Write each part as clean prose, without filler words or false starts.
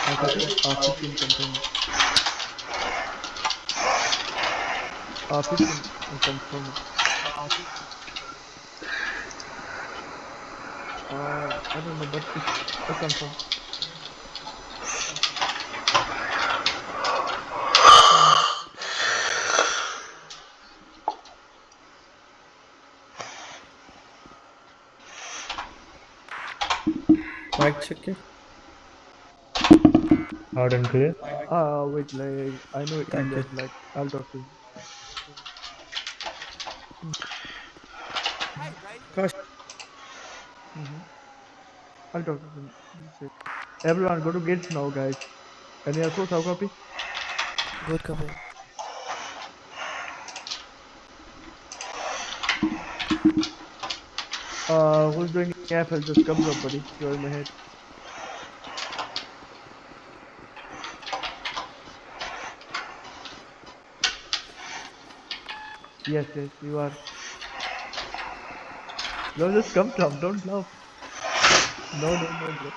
I copy. 15 confirm. 15 confirm. I don't know, but it's a confirm. Mic check it. Loud and clear. Wait, like I know Thank you. Elliot, like I'll talk to him. Gosh, I'll talk to him. Everyone, go to gates now, guys. Any assault? How copy? good copy. Who's doing AFL? Just come drop, buddy. You're in my head. Yes, yes, you are. No, just come drop. Don't laugh. No, no, no, bro.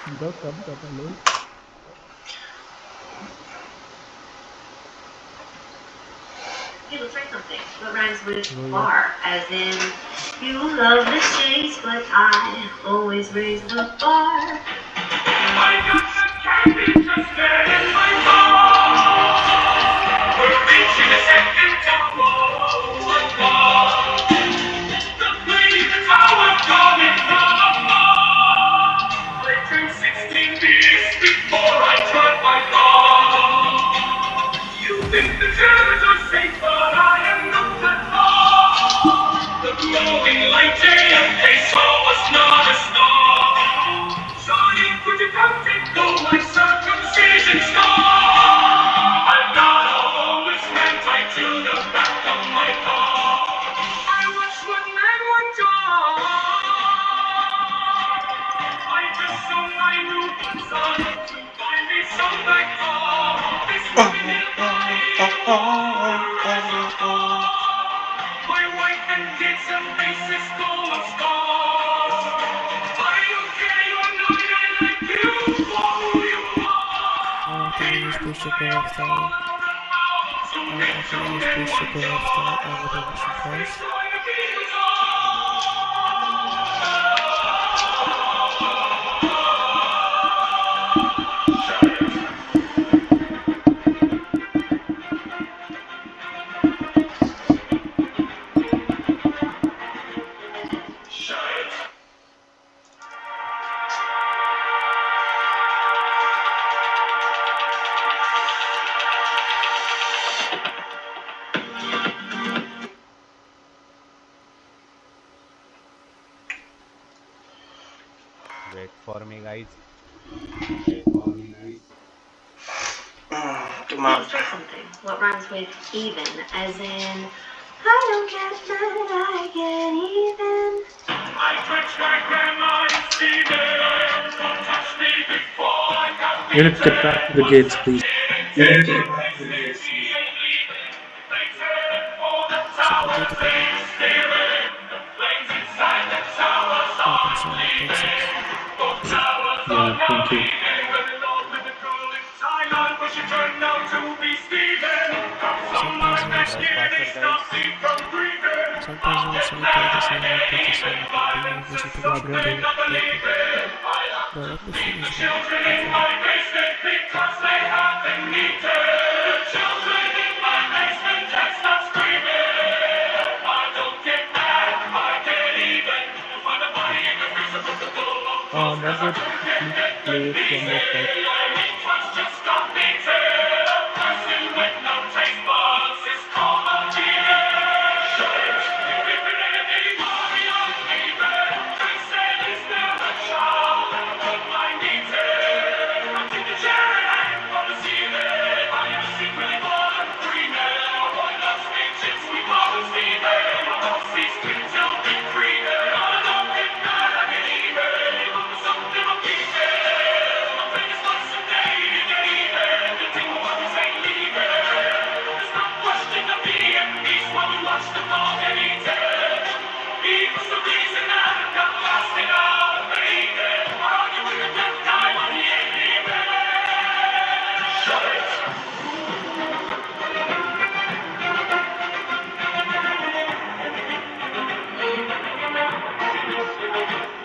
Bro, come drop. Hello. Hey, let's write something. What rhymes with No, yeah. bar? As in, you love the chase, but I always raise the bar. I got the candy to stay in my car. We're reaching a second tempo. One bar. The plane, the tower, coming from afar. I drank 16 beers before I turn my car. You think the Germans are safe, but I am not that far. The glowing light JFK saw was not a star. Johnny, could you come and go my circumcision scar? I've got a homeless man tied to the back of my car. I was one man, one job. I just saw my new boots on to find me some back car. This woman my wife and kids and faces full of scars. I don't care, you're not, I like you for who you are. Please push the go off style. Please push the go off style and the permission cars. Wait for me, guys. Let's try something. What rhymes with even? As in, I don't get mad, I get even. I touch my grandma and see that I am don't touch me before I got Unit, get back to the gates, please. Support the copy. I'm sorry, 10-6. Yeah, thank you. Sometimes you will say, take the same, take the same, be visit to Yeah, the great. take it. Bro, let me finish, man. Not yet. Please play it one more time.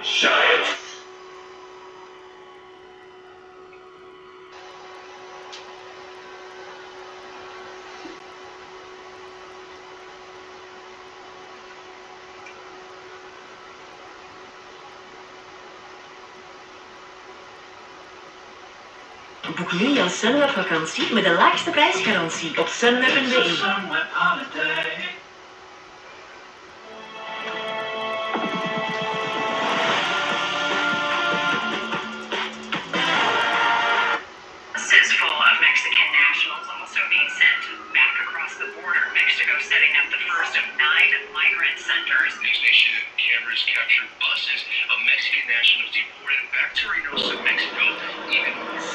Giant. Boek nu jouw Sunweb-vakantie met de laagste prijsgarantie op sunweb.be. Buses full of Mexican nationals also being sent back across the border. Mexico setting up the first of 9 migrant centers. News Nation cameras captured buses of Mexican nationals deported back to Reynosa, Mexico.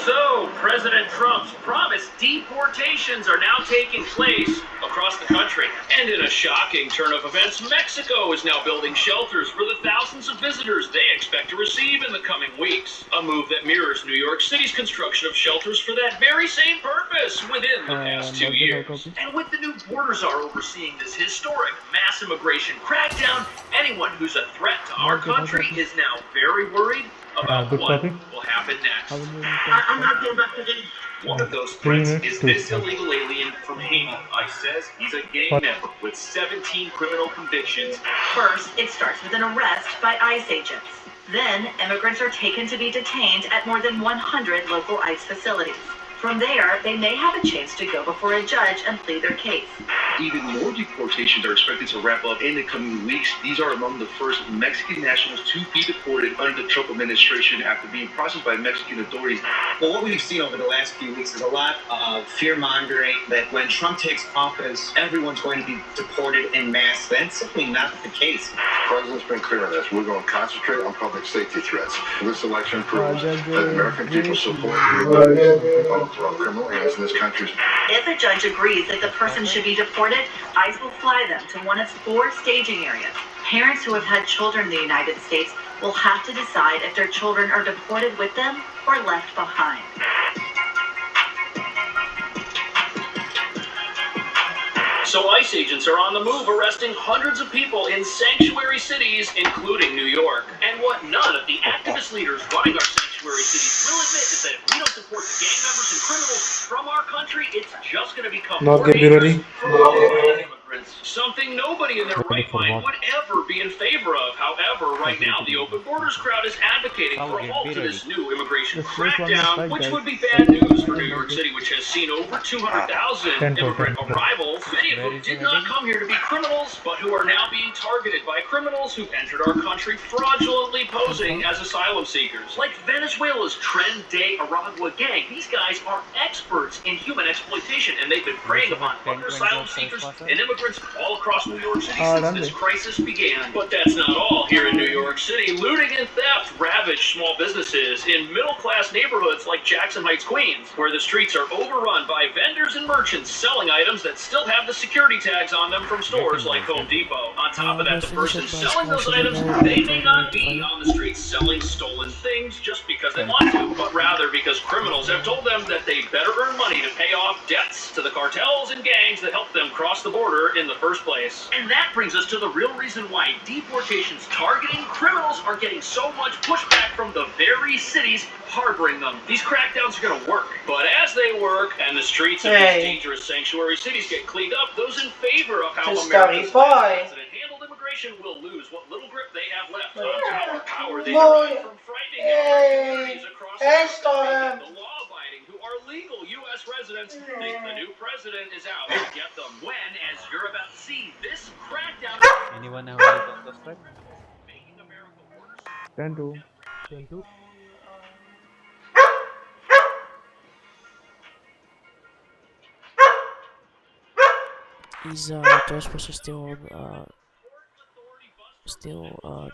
So, President Trump's promised deportations are now taking place across the country. And in a shocking turn of events, Mexico is now building shelters for the thousands of visitors they expect to receive in the coming weeks. A move that mirrors New York City's construction of shelters for that very same purpose within the past 2 years. And with the new border czar overseeing this historic mass immigration crackdown, anyone who's a threat to our country is now very worried about what will happen next. I'm not going back to the. One of those threats is this illegal alien from Haiti. ICE says he's a gang member with 17 criminal convictions. First, it starts with an arrest by ICE agents. Then, immigrants are taken to be detained at more than 100 local ICE facilities. From there, they may have a chance to go before a judge and plead their case. Even more deportations are expected to wrap up in the coming weeks. These are among the first Mexican nationals to be deported under the Trump administration after being processed by Mexican authorities. Well, what we've seen over the last few weeks is a lot of fear-mongering that when Trump takes office, everyone's going to be deported en masse. That's simply not the case. The president's been clear on this. We're going to concentrate on public safety threats. This election proves that American people support the criminal aliens in this country. If a judge agrees that the person should be deported, ICE will fly them to one of 4 staging areas. Parents who have had children in the United States will have to decide if their children are deported with them or left behind. So ICE agents are on the move, arresting hundreds of people in sanctuary cities, including New York. And what none of the activist leaders running our sanctuary cities will admit is that if we don't support the gang members and criminals from our country, it's just going to become more dangerous for all immigrants. Something nobody in their right mind would ever be in favor of. However, right now, the Open Borders crowd is advocating for a halt to this new immigration crackdown, which would be bad news for New York City, which has seen over 200,000 immigrant arrivals. Many of who did not come here to be criminals, but who are now being targeted by criminals who've entered our country fraudulently posing as asylum seekers. Like Venezuela's Tren de Aragua gang, these guys are experts in human exploitation, and they've been preying upon other asylum seekers and immigrants all across New York City since this crisis began. But that's not all. Here in New York City, looting and theft ravage small businesses in middle-class neighborhoods like Jackson Heights, Queens, where the streets are overrun by vendors and merchants selling items that still have the security tags on them from stores like Home Depot. On top of that, the person selling those items, they may not be on the streets selling stolen things just because they want to, but rather because criminals have told them that they better earn money to pay off debts to the cartels and gangs that helped them cross the border in the first place. And that brings us to the real reason why deportations targeting criminals are getting so much pushback from the very cities harboring them. These crackdowns are going to work, but as they work and the streets of these dangerous sanctuary cities get cleaned up, those in favor of how America's president handled immigration will lose what little grip they have left on power they derive from frightening communities across the law-abiding who are legal U.S. residents think the new president is out to get them. When, as you're about to see, this crackdown Anyone have eyes on the threat? making America worse. 10-2. 10-2. Is Josh Bush still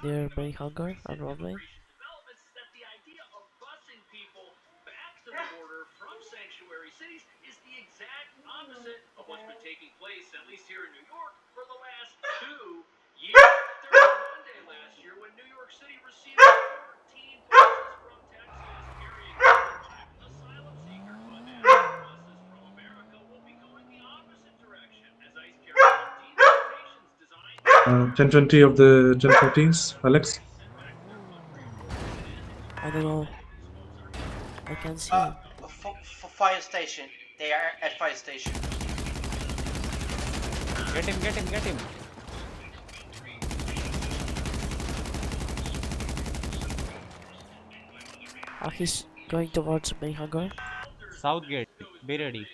near Bay Hunger on Broadway? Developments is that the idea of busing people back to the border from sanctuary cities is the exact opposite of what's been taking place, at least here in New York, for the last 2 years. There was one day last year when New York City received 14 buses from Texas carrying asylum seekers, but now buses from America will be going the opposite direction as ICE carries out deportations designed 10:20 of the 10:15s, Alex. I don't know. I can't see him. Fire station. They are at fire station. Get him, get him, get him. He's going towards main hangar. Southgate, be ready.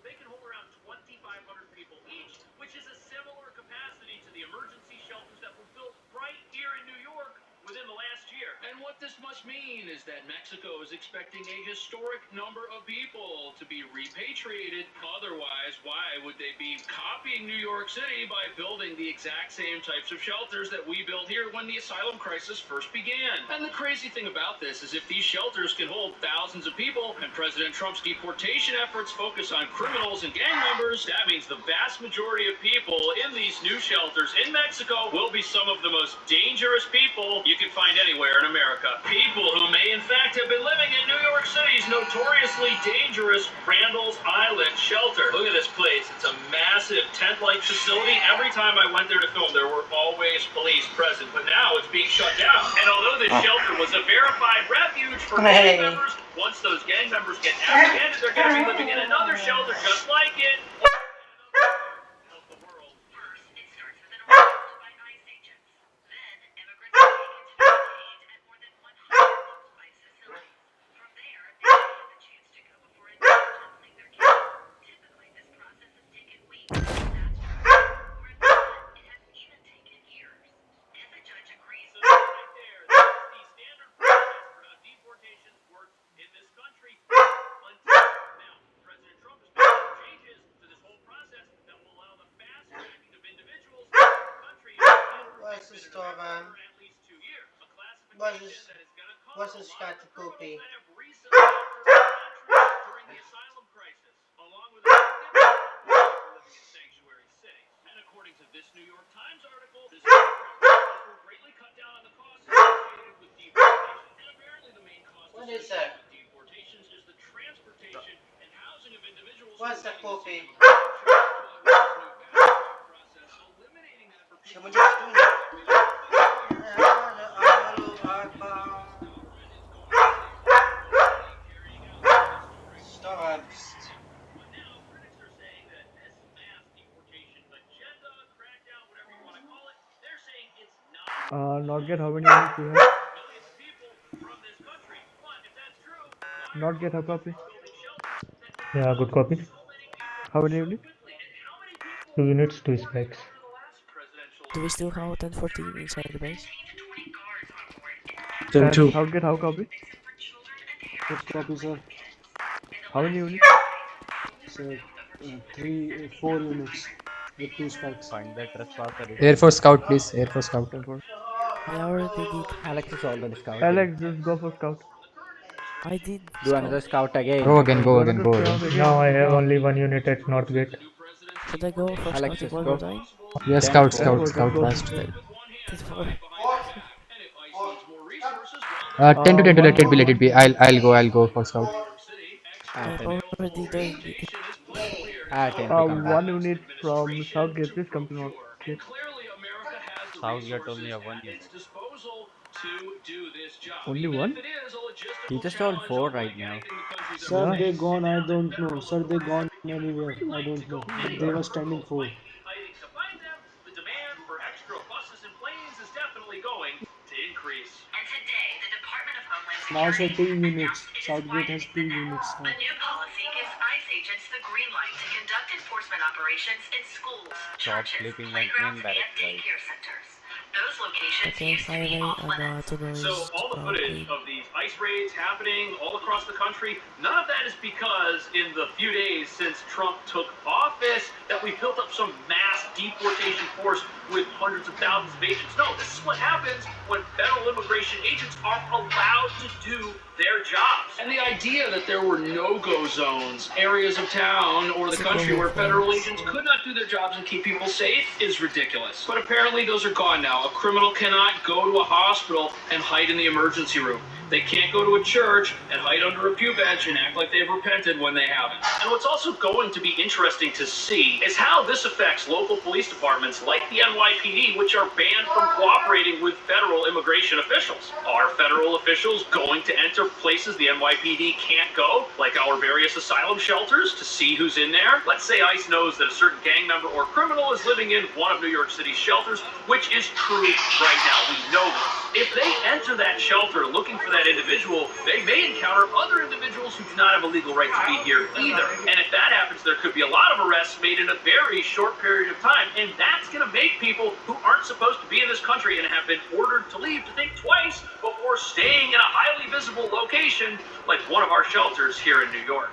They can hold around 2,500 people each, which is a similar capacity to the emergency shelters that were built right here in New York within the last year. And what this must mean is that Mexico is expecting a historic number of people to be repatriated. Otherwise, why would they be copying New York City by building the exact same types of shelters that we built here when the asylum crisis first began? And the crazy thing about this is if these shelters can hold thousands of people and President Trump's deportation efforts focus on criminals and gang members, that means the vast majority of people in these new shelters in Mexico will be some of the most dangerous people you can find anywhere in America. People who may in fact have been living in New York City's notoriously dangerous Randall's Island shelter. Look at this place. It's a massive tent-like facility. Every time I went there to film, there were always police present, but now it's being shut down. And although this shelter was a verified refuge for gang members, once those gang members get apprehended, they're going to be living in another shelter just like it. First, it starts with an arrest by ICE agents. Then, immigrants are taken to be detained at more than 100 local ICE facilities. From there, they have a chance to go before a judge and plead their case. Typically, this process has taken weeks. That's true. Where then, it has even taken years. If a judge agrees, So right there, this is the standard process for how deportation works in this country. Until now, President Trump has made some changes to this whole process that will allow the fast tracking of individuals to the country What's the store, man? for at least 2 years. A What's classification this? that is going to cause What's a this lot got of to criminals poopy? that have recently entered the country during the asylum crisis, along with a significant number of people living in sanctuary cities. And according to this New York Times article, this process will greatly cut down on the costs associated with deportation. And apparently the main cost What is associated that? with deportations is the transportation and housing of individuals What's the poopy? process, eliminating that for Can people we just do that? Stop. Not get how many units you have? Not get a copy. Yeah, good copy. How many units? 2 units, 2 spikes. Do we still have 1014 inside the base? Then And 2. Southgate, how copy? Good copy, sir. How many units? Sir, 4 units with 2 spikes. Find the trespasser. Air Force Scout, please. Air Force Scout. I already did. Alex is already scouting. Alex, just go for scout. I did. Do another scout again. Go again, go again, go again. Now I have only 1 unit at North Gate. Should I go for Alex, scouting just one go. more time? Yeah, scout, Go, scout, go, scout go. fast. 10 to 10 to let it be. I'll go for scout. I'm already doing it. 10 to come back. 1 unit from Southgate, please come to North Gate. Southgate only have 1 unit. Only 1? He just told 4 right now. Sir, Yeah. they gone, I don't know. Sir, they gone anywhere, I don't know. But they were standing 4. The demand for extra buses and planes is definitely going to increase. and today, the Department of Homeland Now, sir, Security 2 units. announced it is Southgate has 2 widening the units net. now. The new policy gives ICE agents the green light to conduct enforcement operations in schools, Stop churches, sleeping like playgrounds, men, and direct right. daycare centers. Those locations Okay, used to be highway off and limits. tunnel is So all the footage clean. of these ICE raids happening all across the country, none of that is because in the few days since Trump took office that we built up some mass deportation force with hundreds of thousands of agents. No, this is what happens when federal immigration agents are allowed to do their jobs. And the idea that there were no-go zones, areas of town or the country where federal agents could not do their jobs and keep people safe is ridiculous. But apparently those are gone now. A criminal cannot go to a hospital and hide in the emergency room. They can't go to a church and hide under a pew bench and act like they've repented when they haven't. And what's also going to be interesting to see is how this affects local police departments like the NYPD, which are banned from cooperating with federal immigration officials. Are federal officials going to enter places the NYPD can't go, like our various asylum shelters, to see who's in there? Let's say ICE knows that a certain gang member or criminal is living in one of New York City's shelters, which is true right now. We know this. If they enter that shelter looking for that individual, they may encounter other individuals who do not have a legal right to be here either. And if that happens, there could be a lot of arrests made in a very short period of time. And that's going to make people who aren't supposed to be in this country and have been ordered to leave to think twice before staying in a highly visible location like one of our shelters here in New York.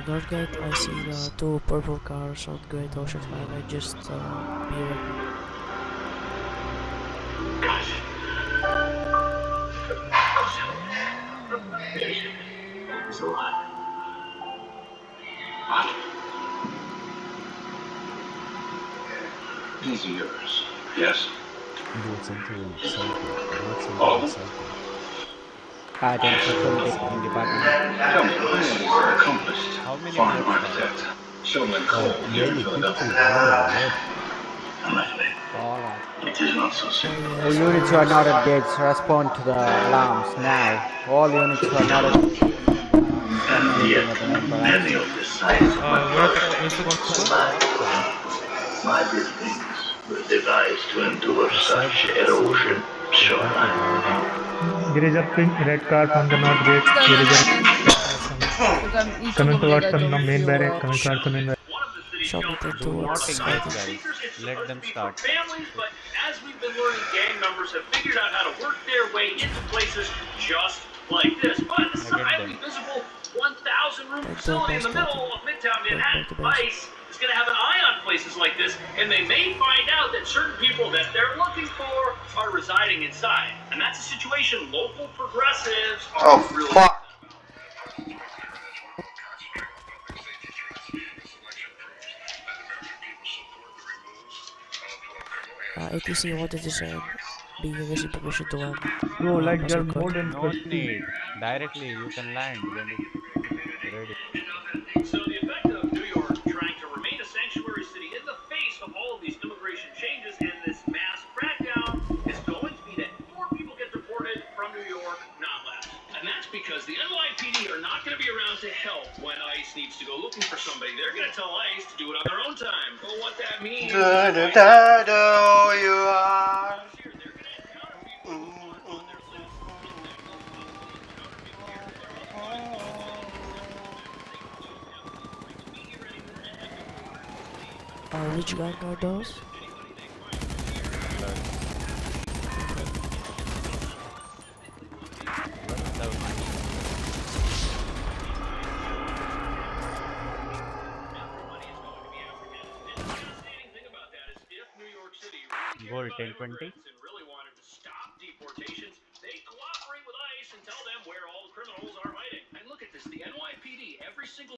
North Gate, I see the two purple cars on Great Ocean Line. I just be ready. He's alive. What? These are yours. Yes? All of them? Identification department. Tell me, who is this accomplished How many foreign bullets architect? Showman Cole here in Philadelphia. And luckily, it is not so simple. All units who are not at gates, respond to the alarms now. All units who are not at And yet, many of the signs of my buildings were devised to endure such erosion. There is a pink red car from the north gate. There is a coming towards the main barrack. Coming towards the main barrack. Show me the Do not towards engage, guys. Let them start. Families, but as we've been learning, gang members have figured out how to work their way into places just like this. But this is a highly visible 1,000-room facility in the middle of Midtown Manhattan. ICE is going to have an eye on places like this, and they may find out that certain people that they're looking for are residing inside. And that's a situation local progressives are really... fuck. APC wanted to send the investing permission to one. Bro, like they're Password more code. than No 50. need. Directly, you can land when it's ready. So the effect of New York trying to remain a sanctuary city in the face of all of these immigration changes and this mass crackdown is going to be that more people get deported from New York, not less. And that's because the NYPD are not going to be around to help when ICE needs to go looking for somebody. They're going to tell ICE to do it on their own time. Well, what that means You are. Which gang are those? Gold 1020. really wanted to stop deportations, they cooperate with ICE and tell them where all the criminals are hiding. And look at this, the NYPD, every single